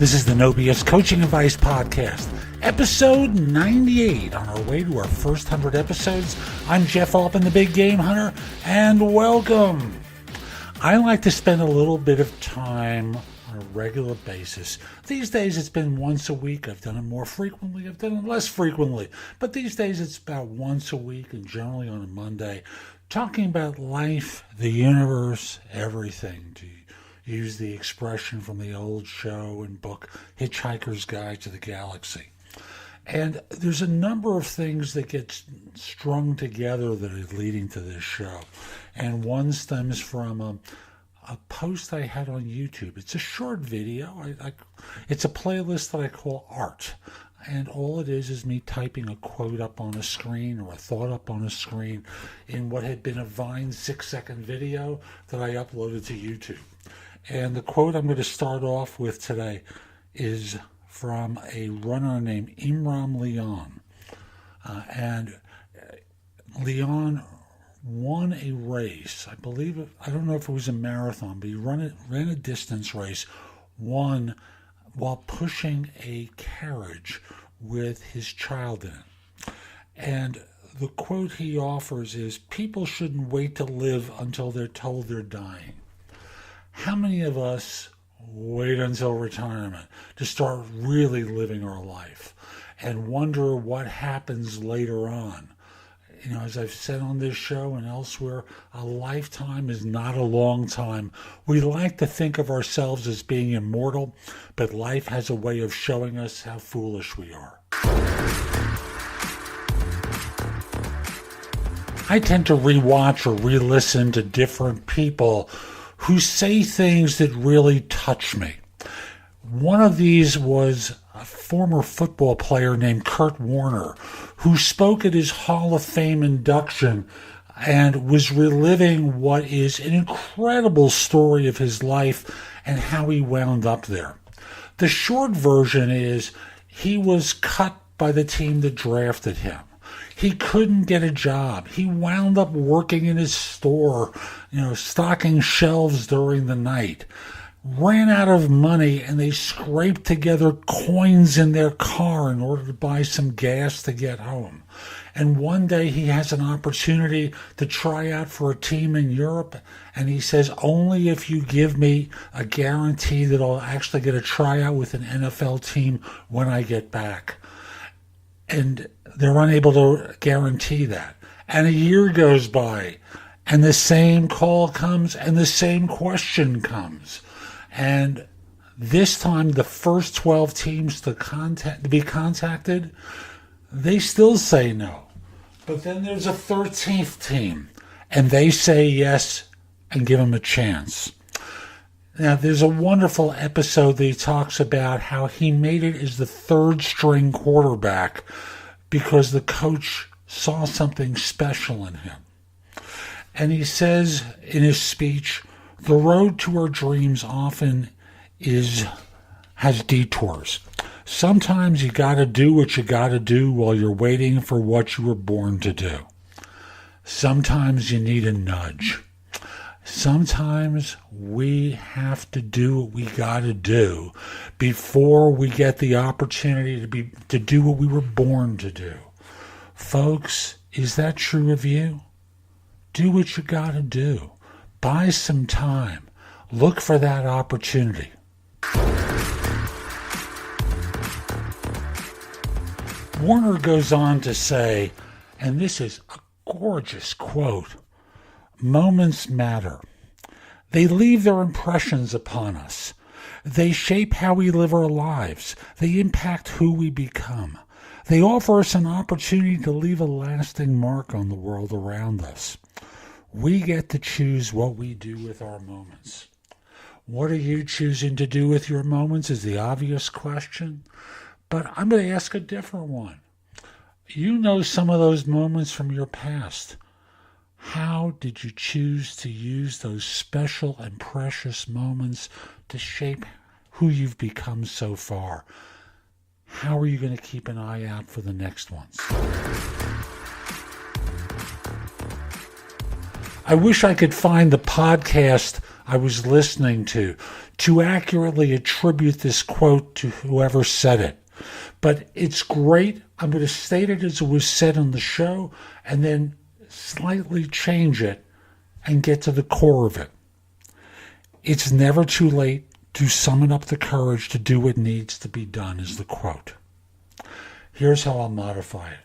This is the No BS Coaching Advice Podcast, episode 98. On our way to our first 100 episodes, I'm Jeff Altman, the Big Game Hunter, and welcome. I like to spend a little bit of time on a regular basis. These days it's been once a week. I've done it more frequently. I've done it less frequently. But these days it's about once a week and generally on a Monday, talking about life, the universe, everything, to use the expression from the old show and book, Hitchhiker's Guide to the Galaxy. And there's a number of things that get strung together that are leading to this show. And one stems from a post I had on YouTube. It's a short video. It's a playlist that I call Art. And all it is me typing a quote up on a screen or a thought up on a screen in what had been a Vine 6-second video that I uploaded to YouTube. And the quote I'm going to start off with today is from a runner named Imran Leon. And Leon won a race. I don't know if it was a marathon, but he ran a distance race, won while pushing a carriage with his child in it. And the quote he offers is, "People shouldn't wait to live until they're told they're dying." How many of us wait until retirement to start really living our life and wonder what happens later on? You know, as I've said on this show and elsewhere, a lifetime is not a long time. We like to think of ourselves as being immortal, but life has a way of showing us how foolish we are. I tend to rewatch or re-listen to different people who say things that really touch me. One of these was a former football player named Kurt Warner, who spoke at his Hall of Fame induction and was reliving what is an incredible story of his life and how he wound up there. The short version is he was cut by the team that drafted him. He couldn't get a job. He wound up working in his store, stocking shelves during the night. Ran out of money, and they scraped together coins in their car in order to buy some gas to get home. And one day he has an opportunity to try out for a team in Europe, and he says, only if you give me a guarantee that I'll actually get a tryout with an NFL team when I get back. And they're unable to guarantee that. And a year goes by, and the same call comes, and the same question comes. And this time, the first 12 teams to be contacted, they still say no. But then there's a 13th team, and they say yes and give them a chance. Now, there's a wonderful episode that he talks about how he made it as the third-string quarterback because the coach saw something special in him. And he says in his speech, the road to our dreams often has detours. Sometimes you got to do what you got to do while you're waiting for what you were born to do. Sometimes you need a nudge. Sometimes we have to do what we got to do before we get the opportunity to do what we were born to do. Folks, is that true of you? Do what you got to do. Buy some time. Look for that opportunity. Warner goes on to say, and this is a gorgeous quote, "Moments matter. They leave their impressions upon us. They shape how we live our lives. They impact who we become. They offer us an opportunity to leave a lasting mark on the world around us. We get to choose what we do with our moments." What are you choosing to do with your moments is the obvious question. But I'm going to ask a different one. You know some of those moments from your past. How did you choose to use those special and precious moments to shape who you've become so far? How are you going to keep an eye out for the next ones? I wish I could find the podcast I was listening to accurately attribute this quote to whoever said it. But it's great. I'm going to state it as it was said on the show and then slightly change it and get to the core of it. It's never too late to summon up the courage to do what needs to be done, is the quote. Here's how I'll modify it.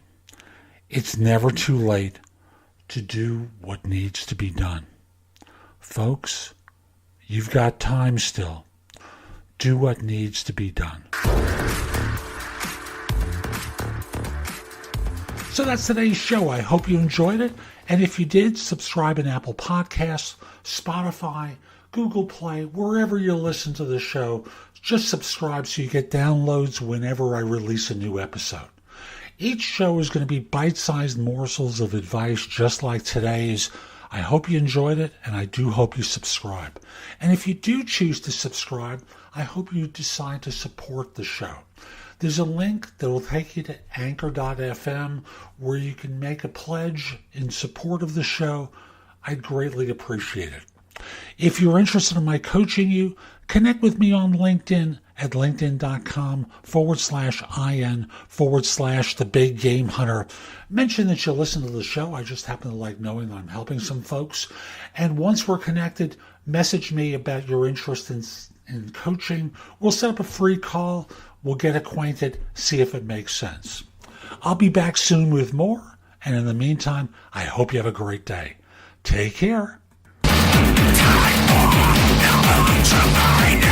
It's never too late to do what needs to be done. Folks, you've got time still. Do what needs to be done. So that's today's show. I hope you enjoyed it. And if you did, subscribe in Apple Podcasts, Spotify, Google Play, wherever you listen to the show. Just subscribe so you get downloads whenever I release a new episode. Each show is going to be bite-sized morsels of advice just like today's. I hope you enjoyed it, and I do hope you subscribe. And if you do choose to subscribe, I hope you decide to support the show. There's a link that will take you to anchor.fm where you can make a pledge in support of the show. I'd greatly appreciate it. If you're interested in my coaching you, connect with me on LinkedIn at linkedin.com/IN/the Big Game Hunter. Mention that you listen to the show. I just happen to like knowing that I'm helping some folks. And once we're connected, message me about your interest in coaching. We'll set up a free call. We'll get acquainted, see if it makes sense. I'll be back soon with more. And in the meantime, I hope you have a great day. Take care. Time for